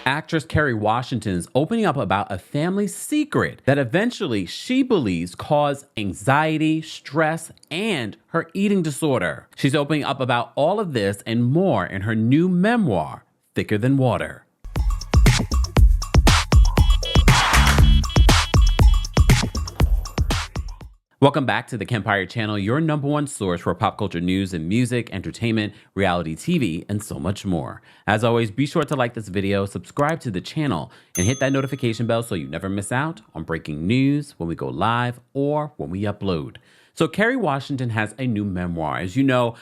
Actress Kerry Washington is opening up about a family secret that eventually she believes caused anxiety, stress, and her eating disorder. She's opening up about all of this and more in her new memoir, Thicker Than Water. Welcome back to the Kempire channel, your number one source for pop culture news and music, entertainment, reality TV, and so much more. As always, be sure to like this video, subscribe to the channel, and hit that notification bell so you never miss out on breaking news when we go live or when we upload. So Kerry Washington has a new memoir. As you know,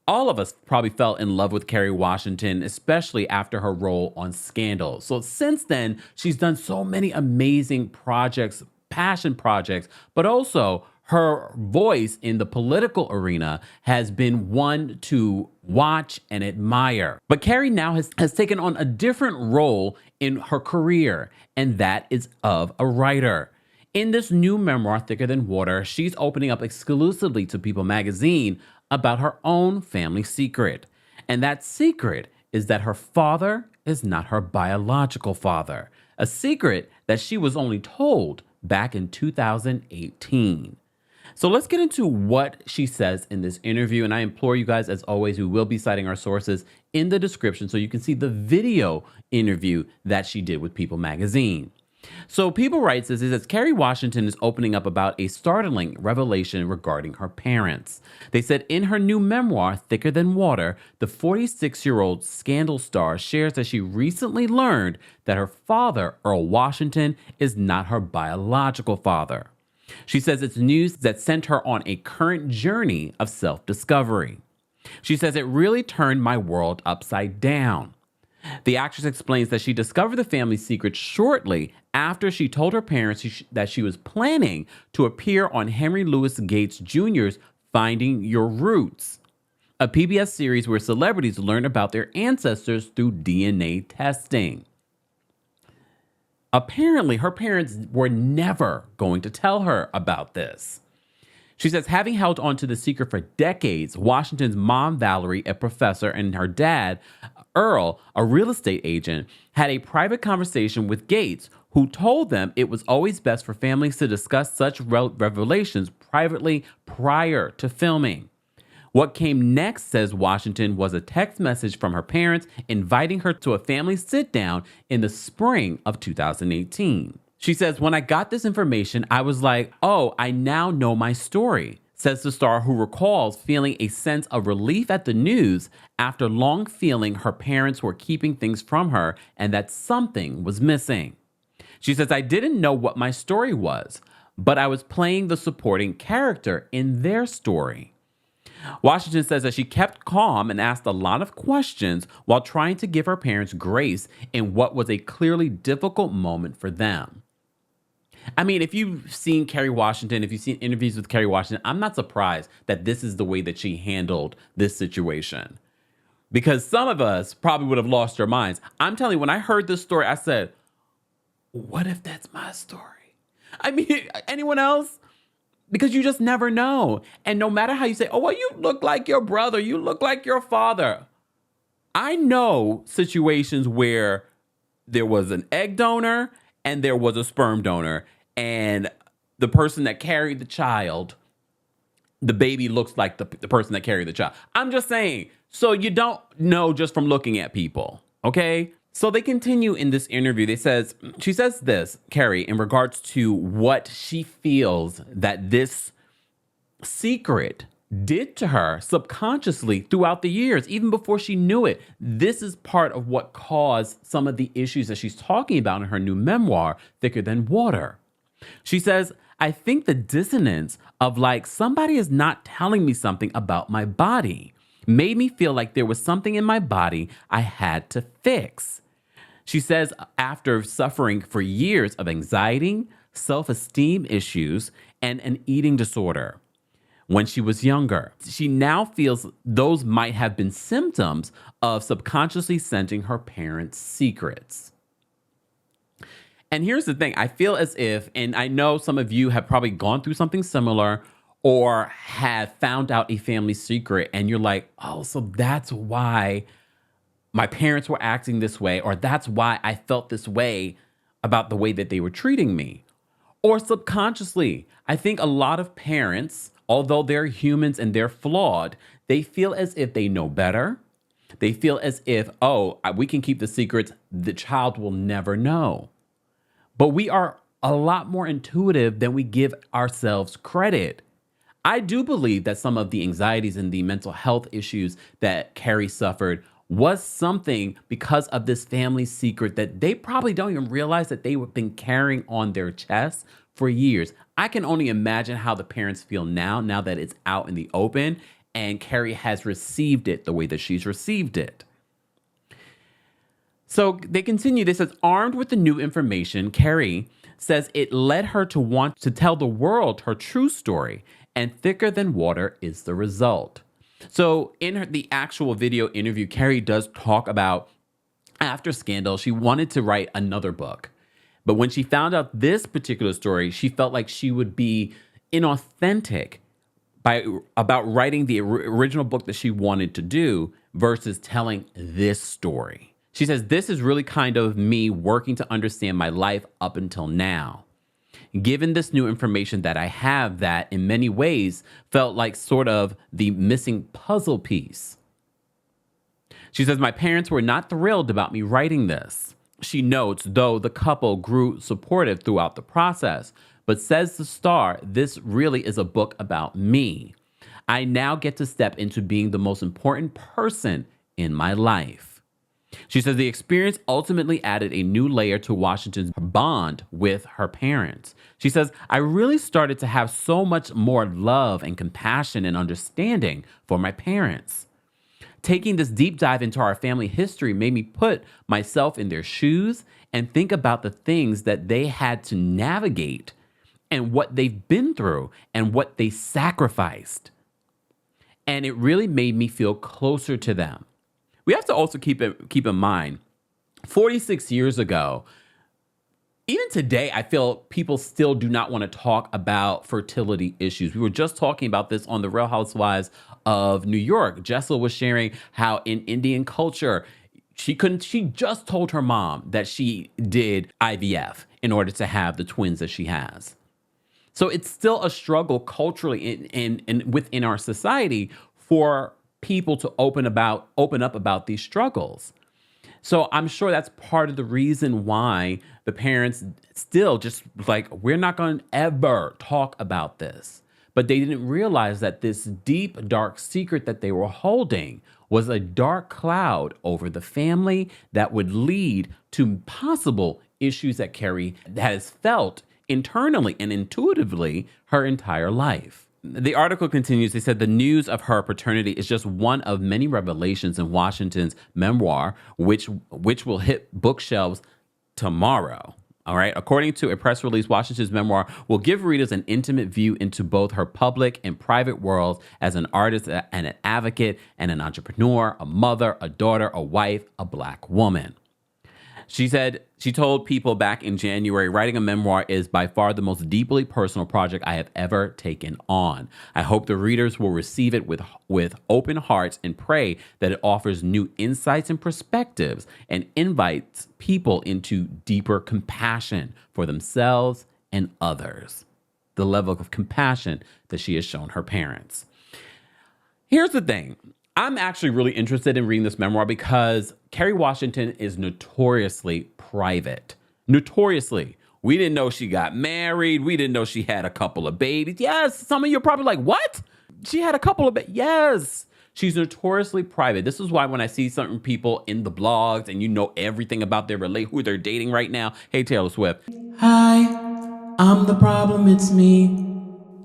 all of us probably fell in love with Kerry Washington, especially after her role on Scandal. So since then, she's done so many amazing projects, passion projects, but also her voice in the political arena has been one to watch and admire. But Kerry now has taken on a different role in her career, and that is of a writer. In this new memoir, Thicker Than Water, she's opening up exclusively to People magazine about her own family secret. And that secret is that her father is not her biological father, a secret that she was only told back in 2018. So let's get into what she says in this interview. And I implore you guys, as always, we will be citing our sources in the description so you can see the video interview that she did with People magazine. So People writes this, it says, Kerry Washington is opening up about a startling revelation regarding her parents. They said in her new memoir, Thicker Than Water, the 46-year-old Scandal star shares that she recently learned that her father, Earl Washington, is not her biological father. She says it's news that sent her on a current journey of self-discovery. She says it really turned my world upside down. The actress explains that she discovered the family secret shortly after she told her parents that she was planning to appear on Henry Louis Gates Jr.'s Finding Your Roots, a PBS series where celebrities learn about their ancestors through DNA testing. Apparently, her parents were never going to tell her about this. She says, having held on to the secret for decades, Washington's mom, Valerie, a professor, and her dad, Earl, a real estate agent, had a private conversation with Gates, who told them it was always best for families to discuss such revelations privately prior to filming. What came next, says Washington, was a text message from her parents inviting her to a family sit-down in the spring of 2018. She says, when I got this information, I was like, oh, I now know my story, says the star, who recalls feeling a sense of relief at the news after long feeling her parents were keeping things from her and that something was missing. She says, I didn't know what my story was, but I was playing the supporting character in their story. Washington says that she kept calm and asked a lot of questions while trying to give her parents grace in what was a clearly difficult moment for them. I mean, if you've seen Kerry Washington, if you've seen interviews with Kerry Washington, I'm not surprised that this is the way that she handled this situation. Because some of us probably would have lost our minds. I'm telling you, when I heard this story, I said, what if that's my story? I mean, anyone else? Because you just never know. And no matter how you say, oh, well, you look like your brother, you look like your father. I know situations where there was an egg donor and there was a sperm donor, and the person that carried the child, the baby looks like the person that carried the child. I'm just saying, so you don't know just from looking at people, okay? So they continue in this interview. She says this, Kerry, in regards to what she feels that this secret did to her subconsciously throughout the years, even before she knew it. This is part of what caused some of the issues that she's talking about in her new memoir, Thicker Than Water. She says, I think the dissonance of like somebody is not telling me something about my body made me feel like there was something in my body I had to fix. She says after suffering for years of anxiety, self-esteem issues, and an eating disorder when she was younger, she now feels those might have been symptoms of subconsciously sending her parents secrets. And here's the thing. I feel as if, and I know some of you have probably gone through something similar or have found out a family secret and you're like, oh, so that's why my parents were acting this way, or that's why I felt this way about the way that they were treating me. Or subconsciously, I think a lot of parents, although they're humans and they're flawed, they feel as if they know better. They feel as if, oh, we can keep the secrets, the child will never know. But we are a lot more intuitive than we give ourselves credit. I do believe that some of the anxieties and the mental health issues that Kerry suffered was something because of this family secret that they probably don't even realize that they've been carrying on their chest for years. I can only imagine how the parents feel now that it's out in the open and Kerry has received it the way that she's received it. So they continue. This says, armed with the new information, Kerry says it led her to want to tell the world her true story, and thicker than water is the result. So in the actual video interview, Kerry does talk about after Scandal, she wanted to write another book. But when she found out this particular story, she felt like she would be inauthentic about writing the original book that she wanted to do versus telling this story. She says, this is really kind of me working to understand my life up until now. Given this new information that I have that in many ways felt like sort of the missing puzzle piece. She says, my parents were not thrilled about me writing this. She notes, though the couple grew supportive throughout the process, but says the star, this really is a book about me. I now get to step into being the most important person in my life. She says the experience ultimately added a new layer to Washington's bond with her parents. She says, I really started to have so much more love and compassion and understanding for my parents. Taking this deep dive into our family history made me put myself in their shoes and think about the things that they had to navigate and what they've been through and what they sacrificed. And it really made me feel closer to them. We have to also keep in mind, 46 years ago, even today, I feel people still do not want to talk about fertility issues. We were just talking about this on The Real Housewives of New York. Jessa was sharing how in Indian culture, she just told her mom that she did IVF in order to have the twins that she has. So it's still a struggle culturally and within our society for people to open up about these struggles. So I'm sure that's part of the reason why the parents still just like, we're not going to ever talk about this. But they didn't realize that this deep, dark secret that they were holding was a dark cloud over the family that would lead to possible issues that Kerry has felt internally and intuitively her entire life. The article continues. They said the news of her paternity is just one of many revelations in Washington's memoir, which will hit bookshelves tomorrow. All right. According to a press release, Washington's memoir will give readers an intimate view into both her public and private worlds as an artist and an advocate and an entrepreneur, a mother, a daughter, a wife, a Black woman. She said she told People back in January, writing a memoir is by far the most deeply personal project I have ever taken on. I hope the readers will receive it with open hearts and pray that it offers new insights and perspectives and invites people into deeper compassion for themselves and others. The level of compassion that she has shown her parents. Here's the thing. I'm actually really interested in reading this memoir because Kerry Washington is notoriously private. Notoriously. We didn't know she got married. We didn't know she had a couple of babies. Yes, some of you are probably like, what? She had a couple of babies. Yes. She's notoriously private. This is why when I see certain people in the blogs and you know everything about their who they're dating right now. Hey, Taylor Swift. Hi, I'm the problem. It's me.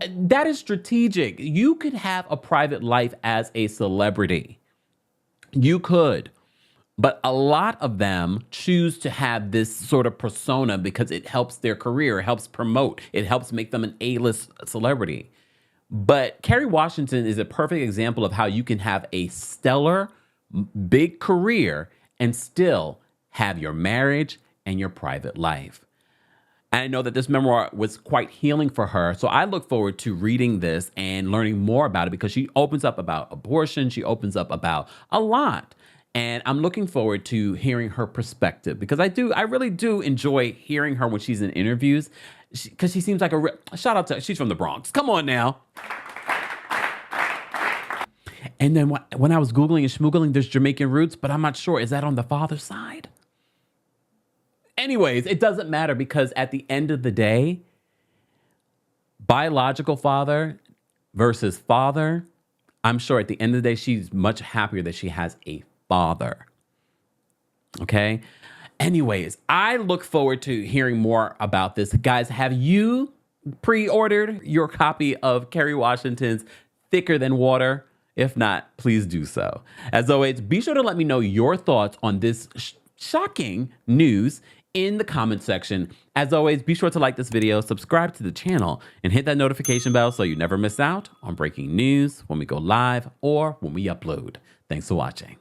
That is strategic. You could have a private life as a celebrity. You could. But a lot of them choose to have this sort of persona because it helps their career, it helps promote, it helps make them an A-list celebrity. But Kerry Washington is a perfect example of how you can have a stellar, big career and still have your marriage and your private life. I know that this memoir was quite healing for her. So I look forward to reading this and learning more about it because she opens up about abortion. She opens up about a lot. And I'm looking forward to hearing her perspective because I really do enjoy hearing her when she's in interviews because she seems like shout out to, she's from the Bronx. Come on now. And then when I was Googling and schmoogling, there's Jamaican roots, but I'm not sure. Is that on the father's side? Anyways, it doesn't matter because at the end of the day, biological father versus father, I'm sure at the end of the day, she's much happier that she has a father. Okay? Anyways, I look forward to hearing more about this. Guys, have you pre-ordered your copy of Kerry Washington's Thicker Than Water? If not, please do so. As always, be sure to let me know your thoughts on this shocking news in the comment section. As always, be sure to like this video, subscribe to the channel, and hit that notification bell so you never miss out on breaking news when we go live or when we upload. Thanks for watching.